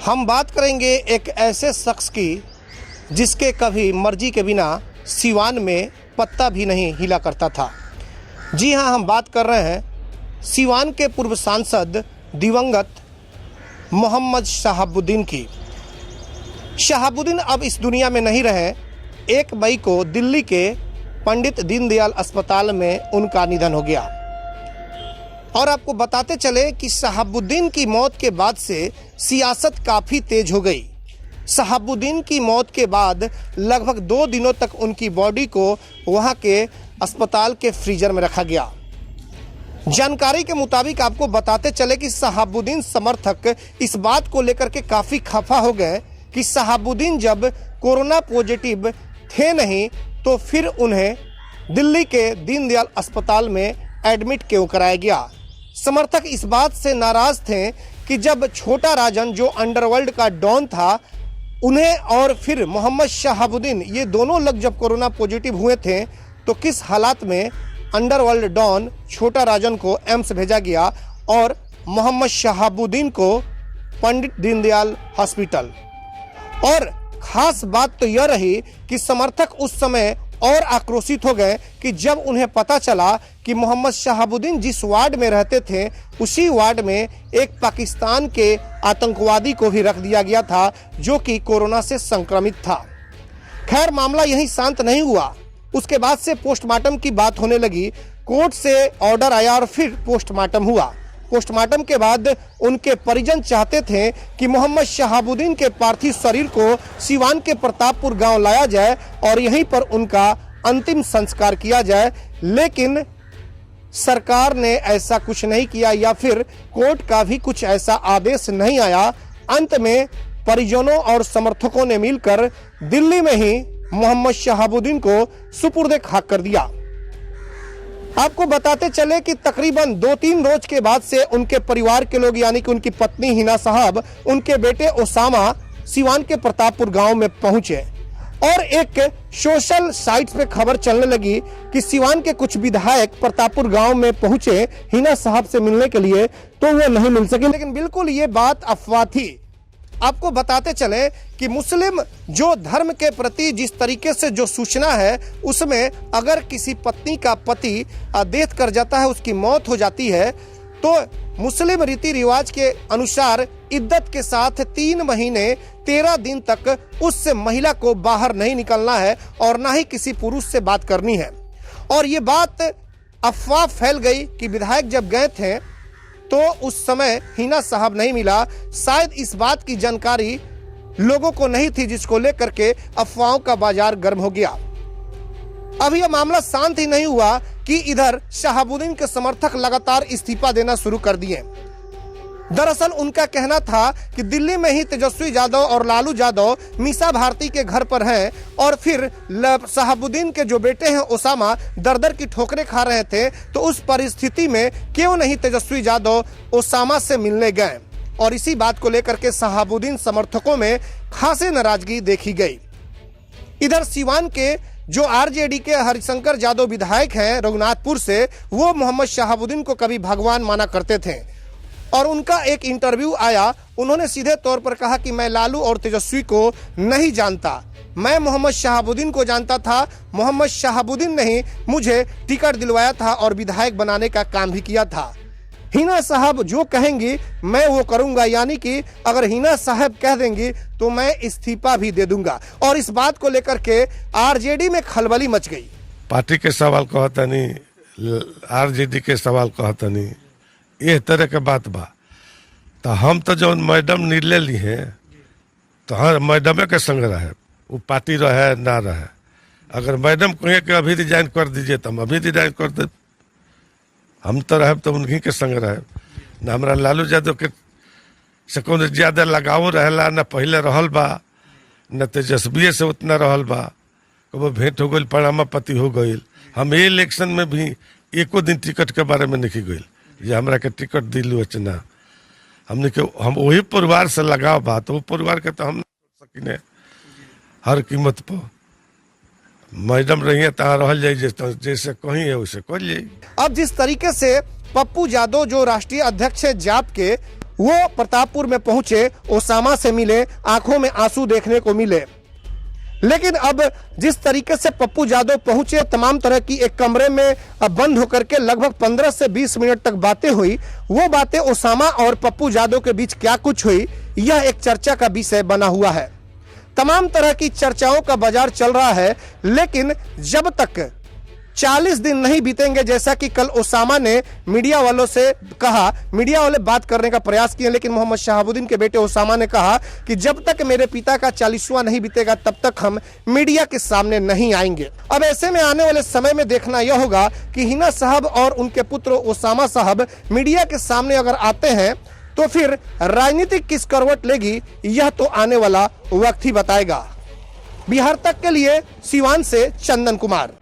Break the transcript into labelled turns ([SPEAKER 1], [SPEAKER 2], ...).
[SPEAKER 1] हम बात करेंगे एक ऐसे शख्स की जिसके कभी मर्जी के बिना सिवान में पत्ता भी नहीं हिला करता था। जी हां, हम बात कर रहे हैं सिवान के पूर्व सांसद दिवंगत मोहम्मद शहाबुद्दीन की। शहाबुद्दीन अब इस दुनिया में नहीं रहे। 1 मई को दिल्ली के पंडित दीनदयाल अस्पताल में उनका निधन हो गया। और आपको बताते चले कि शहाबुद्दीन की मौत के बाद से सियासत काफ़ी तेज हो गई। शहाबुद्दीन की मौत के बाद लगभग 2 दिनों तक उनकी बॉडी को वहां के अस्पताल के फ्रीजर में रखा गया। जानकारी के मुताबिक आपको बताते चले कि शहाबुद्दीन समर्थक इस बात को लेकर के काफ़ी खफा हो गए कि शहाबुद्दीन जब कोरोना पॉजिटिव थे नहीं तो फिर उन्हें दिल्ली के दीनदयाल अस्पताल में एडमिट क्यों कराया गया। समर्थक इस बात से नाराज थे कि जब छोटा राजन जो अंडरवर्ल्ड का डॉन था उन्हें और फिर मोहम्मद शहाबुद्दीन ये दोनों लोग जब कोरोना पॉजिटिव हुए थे तो किस हालात में अंडरवर्ल्ड डॉन छोटा राजन को एम्स भेजा गया और मोहम्मद शहाबुद्दीन को पंडित दीनदयाल हॉस्पिटल। और खास बात तो यह रही कि समर्थक उस समय और आक्रोशित हो गए कि जब उन्हें पता चला कि मोहम्मद शहाबुद्दीन जिस वार्ड में रहते थे उसी वार्ड में एक पाकिस्तान के आतंकवादी को भी रख दिया गया था जो कि कोरोना से संक्रमित था। खैर, मामला यहीं शांत नहीं हुआ। उसके बाद से पोस्टमार्टम की बात होने लगी। कोर्ट से ऑर्डर आया और फिर पोस्टमार्टम हुआ। पोस्टमार्टम के बाद उनके परिजन चाहते थे कि मोहम्मद शहाबुद्दीन के पार्थिव शरीर को सिवान के प्रतापपुर गांव लाया जाए और यहीं पर उनका अंतिम संस्कार किया जाए, लेकिन सरकार ने ऐसा कुछ नहीं किया या फिर कोर्ट का भी कुछ ऐसा आदेश नहीं आया। अंत में परिजनों और समर्थकों ने मिलकर दिल्ली में ही मोहम्मद शहाबुद्दीन को सुपुर्द खाक कर दिया। आपको बताते चले कि तकरीबन 2-3 रोज के बाद से उनके परिवार के लोग यानी कि उनकी पत्नी हिना साहब, उनके बेटे ओसामा सिवान के प्रतापपुर गांव में पहुंचे और एक सोशल साइट्स पे खबर चलने लगी कि सिवान के कुछ विधायक प्रतापपुर गांव में पहुंचे हिना साहब से मिलने के लिए, तो वो नहीं मिल सके। लेकिन बिल्कुल ये बात अफवाह थी। आपको बताते चले कि मुस्लिम जो धर्म के प्रति जिस तरीके से जो सूचना है उसमें अगर किसी पत्नी का पति डेथ कर जाता है, उसकी मौत हो जाती है, तो मुस्लिम रीति रिवाज के अनुसार इद्दत के साथ 3 महीने 13 दिन तक उस महिला को बाहर नहीं निकलना है और ना ही किसी पुरुष से बात करनी है। और ये बात अफवाह फैल गई कि विधायक जब गए थे तो उस समय हिना साहब नहीं मिला। शायद इस बात की जानकारी लोगों को नहीं थी, जिसको लेकर के अफवाहों का बाजार गर्म हो गया। अभी यह मामला शांत ही नहीं हुआ कि इधर शहाबुद्दीन के समर्थक लगातार इस्तीफा देना शुरू कर दिए। दरअसल उनका कहना था कि दिल्ली में ही तेजस्वी यादव और लालू यादव मीसा भारती के घर पर हैं और फिर शहाबुद्दीन के जो बेटे हैं ओसामा दर-दर की ठोकरें खा रहे थे, तो उस परिस्थिति में क्यों नहीं तेजस्वी यादव ओसामा से मिलने गए। और इसी बात को लेकर के शहाबुद्दीन समर्थकों में खासी नाराजगी देखी गई। इधर सिवान के जो आरजेडी के हरिशंकर यादव विधायक हैं रघुनाथपुर से, वो मोहम्मद शहाबुद्दीन को कभी भगवान माना करते थे और उनका एक इंटरव्यू आया। उन्होंने सीधे तौर पर कहा कि मैं लालू और तेजस्वी को नहीं जानता, मैं मोहम्मद शहाबुद्दीन को जानता था। मोहम्मद शहाबुद्दीन ने ही मुझे टिकट दिलवाया था और विधायक बनाने का काम भी किया था। हिना साहब जो कहेंगी मैं वो करूंगा, यानी कि अगर हिना साहब कह देंगी तो मैं इस्तीफा भी दे दूंगा। और इस बात को लेकर के आरजेडी में खलबली मच गई।
[SPEAKER 2] पार्टी के सवाल कहता नहीं, आरजेडी के सवाल कहता नहीं, ये तरह के बात बा। तो हम तो जो मैडम निर्णय ली है तो हाँ मैडम के संग रहे, वो पार्टी रहे ना रहे। अगर मैडम कहे कि अभी रिजाइन कर दीजिए तो हम अभी रिजाइन कर दे। हम तो रहे तो उन्हीं के संग रहे ना। हमारा लालू यादव के से कौन ज्यादा लगाव रहेला ना, पहले रहल बा न तेजस्वी से उतना रहल बा। कब भेंट हो गई, प्रणामापति हो गई। हम ये इलेक्शन में भी एको दिन टिकट के बारे में नहीं गई ये हमरा के टिकट दिलू ना। हमने के हम वही परिवार से लगाव बा, तो वो परिवार के तो हम सकिने हर कीमत पर। मैडम रही तहाँ रह जाए, जैसे कहीं है वैसे कर जाए।
[SPEAKER 1] अब जिस तरीके से पप्पू यादव जो राष्ट्रीय अध्यक्ष है जाप के, वो प्रतापपुर में पहुंचे, ओसामा से मिले, आंखों में आंसू देखने को मिले। लेकिन अब जिस तरीके से पप्पू यादव पहुंचे, तमाम तरह की एक कमरे में बंद होकर के लगभग 15 से 20 मिनट तक बातें हुई। वो बातें ओसामा और पप्पू यादव के बीच क्या कुछ हुई, यह एक चर्चा का विषय बना हुआ है। तमाम तरह की चर्चाओं का बाजार चल रहा है, लेकिन जब तक 40 दिन नहीं बीतेंगे, जैसा कि कल ओसामा ने मीडिया वालों से कहा, मीडिया वाले बात करने का प्रयास किए, लेकिन मोहम्मद शहाबुद्दीन के बेटे ओसामा ने कहा कि जब तक मेरे पिता का 40वां नहीं बीतेगा तब तक हम मीडिया के सामने नहीं आएंगे। अब ऐसे में आने वाले समय में देखना यह होगा कि हिना साहब और उनके पुत्र ओसामा साहब मीडिया के सामने अगर आते हैं तो फिर राजनीति किस करवट लेगी, यह तो आने वाला वक्त ही बताएगा। बिहार तक के लिए सिवान से चंदन कुमार।